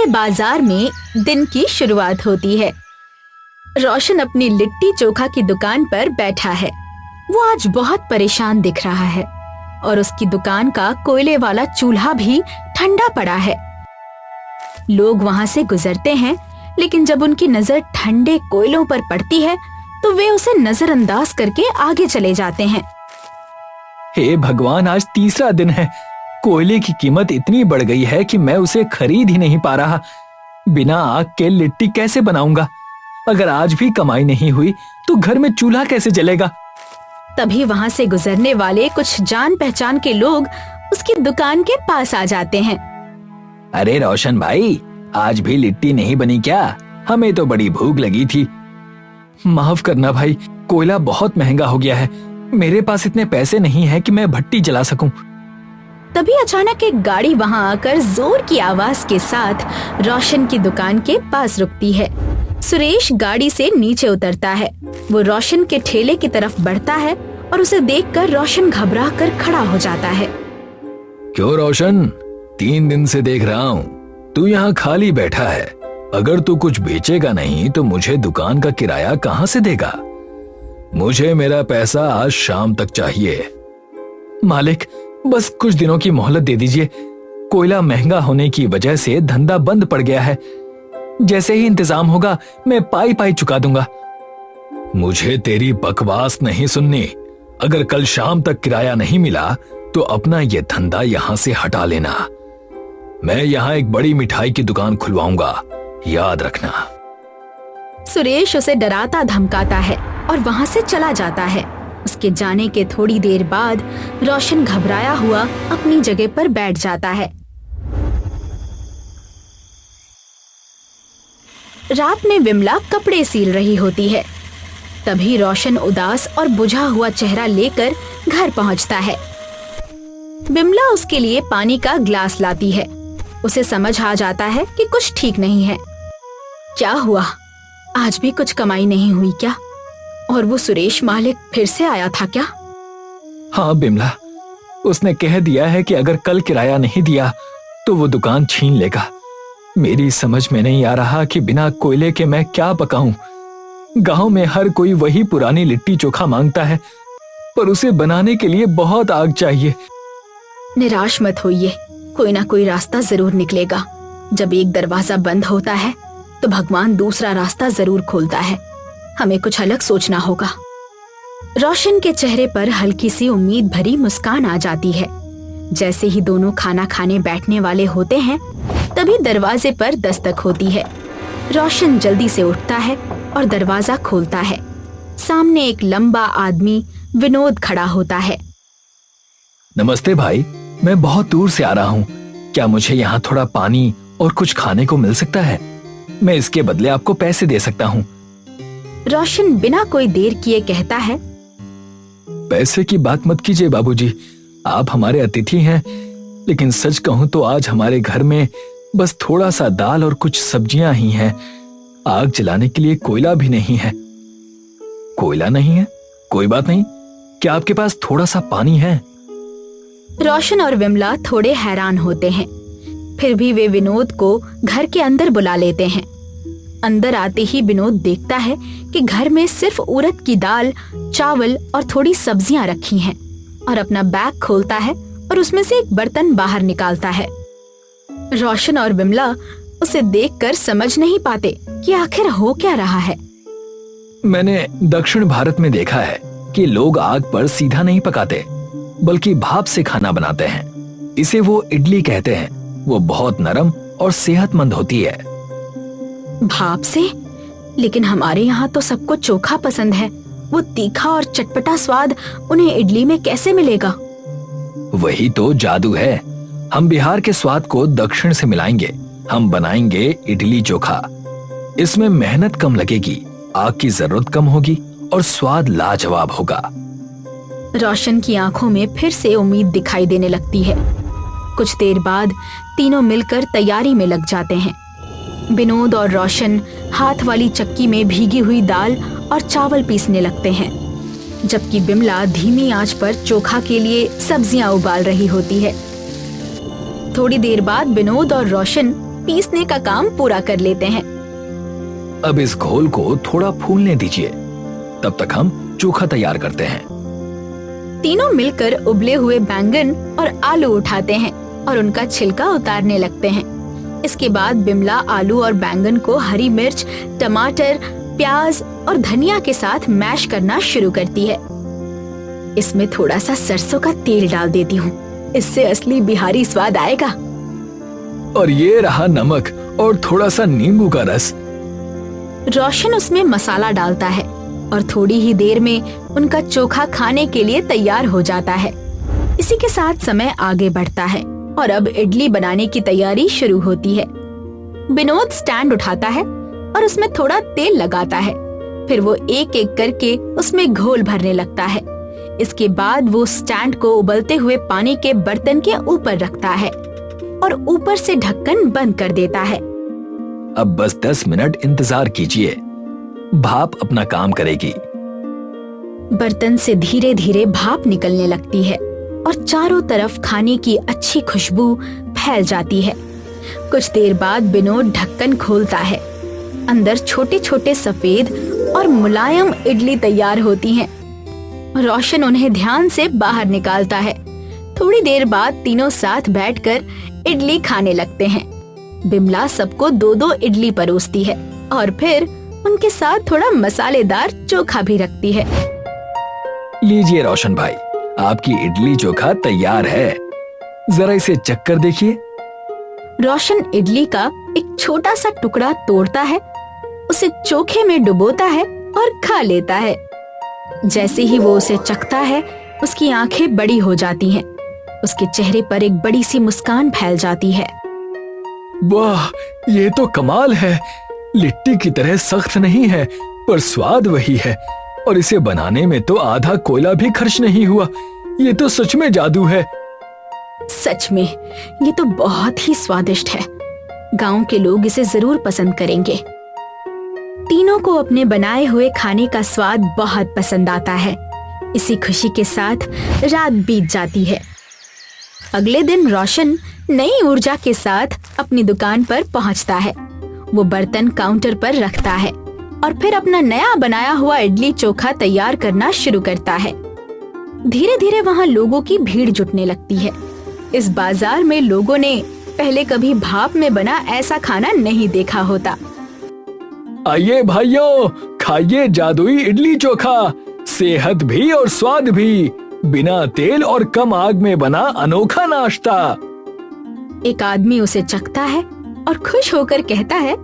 बाजार में दिन की शुरुआत होती है। रोशन अपनी लिट्टी चोखा की दुकान पर बैठा है। वो आज बहुत परेशान दिख रहा है और उसकी दुकान का कोयले वाला चूल्हा भी ठंडा पड़ा है। लोग वहां से गुजरते हैं, लेकिन जब उनकी नजर ठंडे कोयलों पर पड़ती है तो वे उसे नजरअंदाज करके आगे चले जाते हैं। हे भगवान, आज तीसरा दिन है। कोयले की कीमत इतनी बढ़ गई है कि मैं उसे खरीद ही नहीं पा रहा। बिना आग के लिट्टी कैसे बनाऊंगा? अगर आज भी कमाई नहीं हुई तो घर में चूल्हा कैसे जलेगा? तभी वहां से गुजरने वाले कुछ जान पहचान के लोग उसकी दुकान के पास आ जाते हैं। अरे रोशन भाई, आज भी लिट्टी नहीं बनी क्या? हमें तो बड़ी भूख लगी थी। माफ करना भाई, कोयला बहुत महंगा हो गया है। मेरे पास इतने पैसे नहीं है कि मैं भट्टी जला सकूं। तभी अचानक एक गाड़ी वहां आकर जोर की आवाज के साथ रोशन की दुकान के पास रुकती है। सुरेश गाड़ी से नीचे उतरता है। वो रोशन के ठेले की तरफ बढ़ता है और उसे देखकर रोशन घबरा कर खड़ा हो जाता है। क्यों रोशन, 3 दिन से देख रहा हूँ तू यहाँ खाली बैठा है। अगर तू कुछ बेचेगा नहीं तो मुझे दुकान का किराया कहाँ से देगा? मुझे मेरा पैसा आज शाम तक चाहिए। मालिक, बस कुछ दिनों की मोहलत दे दीजिए। कोयला महंगा होने की वजह से धंधा बंद पड़ गया है। जैसे ही इंतजाम होगा मैं पाई पाई चुका दूंगा। मुझे तेरी बकवास नहीं सुननी। अगर कल शाम तक किराया नहीं मिला तो अपना ये धंधा यहाँ से हटा लेना। मैं यहाँ एक बड़ी मिठाई की दुकान खुलवाऊंगा, याद रखना। सुरेश उसे डराता धमकाता है और वहां से चला जाता है। उसके जाने के थोड़ी देर बाद रोशन घबराया हुआ अपनी जगह पर बैठ जाता है। रात में विमला कपड़े सील रही होती है। तभी रोशन उदास और बुझा हुआ चेहरा लेकर घर पहुंचता है। विमला उसके लिए पानी का ग्लास लाती है। उसे समझ आ जाता है कि कुछ ठीक नहीं है। क्या हुआ? आज भी कुछ कमाई नहीं हुई क्या? और वो सुरेश मालिक फिर से आया था क्या? हाँ बिमला, उसने कह दिया है कि अगर कल किराया नहीं दिया तो वो दुकान छीन लेगा। मेरी समझ में नहीं आ रहा कि बिना कोयले के मैं क्या पकाऊं। गांव में हर कोई वही पुरानी लिट्टी चोखा मांगता है, पर उसे बनाने के लिए बहुत आग चाहिए। निराश मत होइए, कोई ना कोई रास्ता जरूर निकलेगा। जब एक दरवाजा बंद होता है तो भगवान दूसरा रास्ता जरूर खोलता है। हमें कुछ अलग सोचना होगा। रोशन के चेहरे पर हल्की सी उम्मीद भरी मुस्कान आ जाती है। जैसे ही दोनों खाना खाने बैठने वाले होते हैं तभी दरवाजे पर दस्तक होती है। रोशन जल्दी से उठता है और दरवाजा खोलता है। सामने एक लंबा आदमी विनोद खड़ा होता है। नमस्ते भाई, मैं बहुत दूर से आ रहा हूँ। क्या मुझे यहाँ थोड़ा पानी और कुछ खाने को मिल सकता है? मैं इसके बदले आपको पैसे दे सकता हूँ। रोशन बिना कोई देर किए कहता है, पैसे की बात मत कीजिए बाबूजी, आप हमारे अतिथि हैं। लेकिन सच कहूँ तो आज हमारे घर में बस थोड़ा सा दाल और कुछ सब्जियां ही हैं। आग जलाने के लिए कोयला भी नहीं है। कोयला नहीं है? कोई बात नहीं, क्या आपके पास थोड़ा सा पानी है? रोशन और विमला थोड़े हैरान होते हैं। फिर भी वे विनोद को घर के अंदर बुला लेते हैं। अंदर आते ही विनोद देखता है कि घर में सिर्फ उड़द की दाल, चावल और थोड़ी सब्जियां रखी हैं, और अपना बैग खोलता है और उसमें से एक बर्तन बाहर निकालता है। रोशन और विमला उसे देखकर समझ नहीं पाते कि आखिर हो क्या रहा है। मैंने दक्षिण भारत में देखा है कि लोग आग पर सीधा नहीं पकाते, बल्कि भाप से खाना बनाते हैं। इसे वो इडली कहते हैं। वो बहुत नरम और सेहतमंद होती है। भाप से? लेकिन हमारे यहाँ तो सबको चोखा पसंद है। वो तीखा और चटपटा स्वाद उन्हें इडली में कैसे मिलेगा? वही तो जादू है। हम बिहार के स्वाद को दक्षिण से मिलाएंगे। हम बनाएंगे इडली चोखा। इसमें मेहनत कम लगेगी, आग की जरूरत कम होगी और स्वाद लाजवाब होगा। रोशन की आंखों में फिर से उम्मीद दिखाई देने लगती है। कुछ देर बाद तीनों मिलकर तैयारी में लग जाते हैं। विनोद और रोशन हाथ वाली चक्की में भीगी हुई दाल और चावल पीसने लगते हैं, जबकि बिमला धीमी आंच पर चोखा के लिए सब्जियां उबाल रही होती है। थोड़ी देर बाद विनोद और रोशन पीसने का काम पूरा कर लेते हैं। अब इस घोल को थोड़ा फूलने दीजिए, तब तक हम चोखा तैयार करते हैं। तीनों मिलकर उबले हुए बैंगन और आलू उठाते हैं और उनका छिलका उतारने लगते हैं। इसके बाद बिमला आलू और बैंगन को हरी मिर्च, टमाटर, प्याज और धनिया के साथ मैश करना शुरू करती है। इसमें थोड़ा सा सरसों का तेल डाल देती हूँ, इससे असली बिहारी स्वाद आएगा। और ये रहा नमक और थोड़ा सा नींबू का रस। रोशन उसमें मसाला डालता है और थोड़ी ही देर में उनका चोखा खाने के लिए तैयार हो जाता है। इसी के साथ समय आगे बढ़ता है और अब इडली बनाने की तैयारी शुरू होती है। विनोद स्टैंड उठाता है और उसमें थोड़ा तेल लगाता है। फिर वो एक एक करके उसमें घोल भरने लगता है। इसके बाद वो स्टैंड को उबलते हुए पानी के बर्तन के ऊपर रखता है और ऊपर से ढक्कन बंद कर देता है। अब बस 10 मिनट इंतजार कीजिए, भाप अपना काम करेगी। बर्तन से धीरे धीरे भाप निकलने लगती है और चारों तरफ खाने की अच्छी खुशबू फैल जाती है। कुछ देर बाद विनोद ढक्कन खोलता है। अंदर छोटे छोटे सफेद और मुलायम इडली तैयार होती हैं। रोशन उन्हें ध्यान से बाहर निकालता है। थोड़ी देर बाद तीनों साथ बैठकर इडली खाने लगते हैं। बिमला सबको 2-2 इडली परोसती है और फिर उनके साथ थोड़ा मसालेदार चोखा भी रखती है। लीजिए रोशन भाई, आपकी इडली चोखा तैयार है, जरा इसे चख कर देखिए। रोशन इडली का एक छोटा सा टुकड़ा तोड़ता है, उसे चोखे में डुबोता है और खा लेता है। जैसे ही वो उसे चखता है, उसकी आंखें बड़ी हो जाती हैं। उसके चेहरे पर एक बड़ी सी मुस्कान फैल जाती है। वाह, ये तो कमाल है। लिट्टी की तरह सख्त नहीं है, पर स्वाद वही है। और इसे बनाने में तो आधा कोयला भी खर्च नहीं हुआ। ये तो सच में जादू है। सच में ये तो बहुत ही स्वादिष्ट है। गांव के लोग इसे जरूर पसंद करेंगे। तीनों को अपने बनाए हुए खाने का स्वाद बहुत पसंद आता है। इसी खुशी के साथ रात बीत जाती है। अगले दिन रोशन नई ऊर्जा के साथ अपनी दुकान पर पहुंचता है। वो बर्तन काउंटर पर रखता है और फिर अपना नया बनाया हुआ इडली चोखा तैयार करना शुरू करता है। धीरे धीरे वहाँ लोगों की भीड़ जुटने लगती है। इस बाजार में लोगों ने पहले कभी भाप में बना ऐसा खाना नहीं देखा होता। आइए भाइयों, खाइए जादुई इडली चोखा, सेहत भी और स्वाद भी, बिना तेल और कम आग में बना अनोखा नाश्ता। एक आदमी उसे चखता है और खुश होकर कहता है,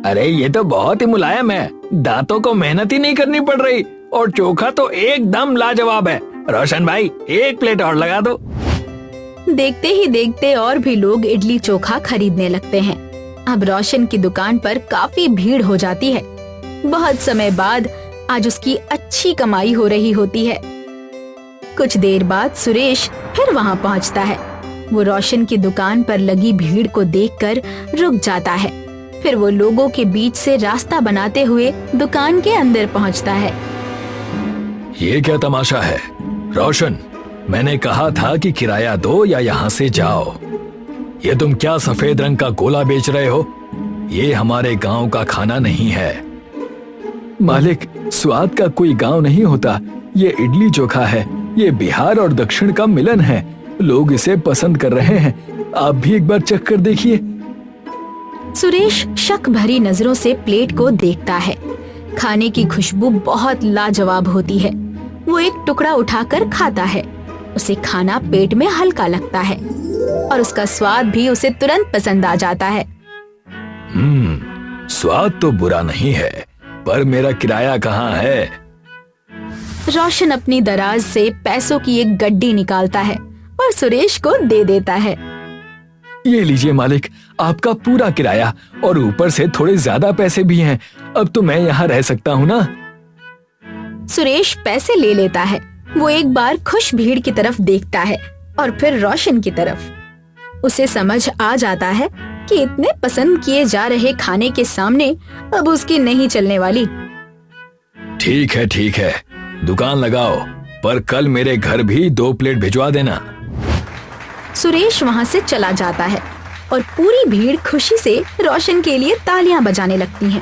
अरे ये तो बहुत ही मुलायम है, दांतों को मेहनत ही नहीं करनी पड़ रही और चोखा तो एकदम लाजवाब है। रोशन भाई, एक प्लेट और लगा दो। देखते ही देखते और भी लोग इडली चोखा खरीदने लगते हैं। अब रोशन की दुकान पर काफी भीड़ हो जाती है। बहुत समय बाद आज उसकी अच्छी कमाई हो रही होती है। कुछ देर बाद सुरेश फिर वहाँ पहुँचता है। वो रोशन की दुकान पर लगी भीड़ को देखकर रुक जाता है। फिर वो लोगों के बीच से रास्ता बनाते हुए दुकान के अंदर पहुँचता है। ये क्या तमाशा है? रोशन, मैंने कहा था कि किराया दो या यहाँ से जाओ। ये तुम क्या सफेद रंग का गोला बेच रहे हो? ये हमारे गांव का खाना नहीं है। मालिक, स्वाद का कोई गांव नहीं होता। ये इडली चोखा है। ये बिहार और दक्षिण का मिलन है। लोग इसे पसंद कर रहे हैं। आप भी एक बार चख कर देखिए। सुरेश शक भरी नजरों से प्लेट को देखता है। खाने की खुशबू बहुत लाजवाब होती है। वो एक टुकड़ा उठाकर खाता है। उसे खाना पेट में हल्का लगता है और उसका स्वाद भी उसे तुरंत पसंद आ जाता है। स्वाद तो बुरा नहीं है, पर मेरा किराया कहाँ है? रोशन अपनी दराज से पैसों की एक गड्डी निकालता है और सुरेश को दे देता है। ये लीजिए मालिक, आपका पूरा किराया और ऊपर से थोड़े ज्यादा पैसे भी हैं। अब तो मैं यहाँ रह सकता हूँ ना? सुरेश पैसे ले लेता है। वो एक बार खुश भीड़ की तरफ देखता है और फिर रोशन की तरफ। उसे समझ आ जाता है कि इतने पसंद किए जा रहे खाने के सामने अब उसकी नहीं चलने वाली। ठीक है, दुकान लगाओ, पर कल मेरे घर भी 2 प्लेट भिजवा देना। सुरेश वहाँ से चला जाता है और पूरी भीड़ खुशी से रोशन के लिए तालियां बजाने लगती है।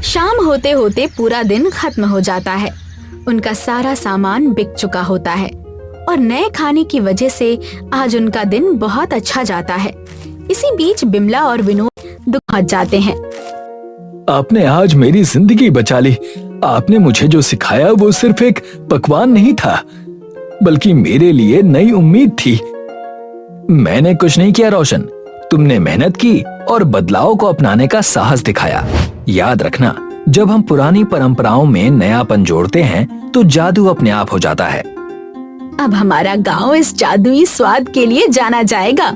शाम होते होते पूरा दिन खत्म हो जाता है। उनका सारा सामान बिक चुका होता है और नए खाने की वजह से आज उनका दिन बहुत अच्छा जाता है। इसी बीच बिमला और विनोद दुख पहुंच जाते हैं। आपने आज मेरी जिंदगी बचा ली। आपने मुझे जो सिखाया वो सिर्फ एक पकवान नहीं था, बल्कि मेरे लिए नई उम्मीद थी। मैंने कुछ नहीं किया रोशन, तुमने मेहनत की और बदलाव को अपनाने का साहस दिखाया। याद रखना, जब हम पुरानी परंपराओं में नयापन जोड़ते हैं तो जादू अपने आप हो जाता है। अब हमारा गांव इस जादुई स्वाद के लिए जाना जाएगा।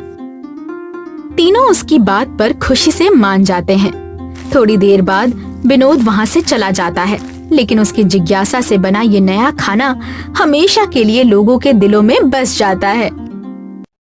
तीनों उसकी बात पर खुशी से मान जाते हैं। थोड़ी देर बाद विनोद वहाँ से चला जाता है, लेकिन उसकी जिज्ञासा से बना ये नया खाना हमेशा के लिए लोगों के दिलों में बस जाता है।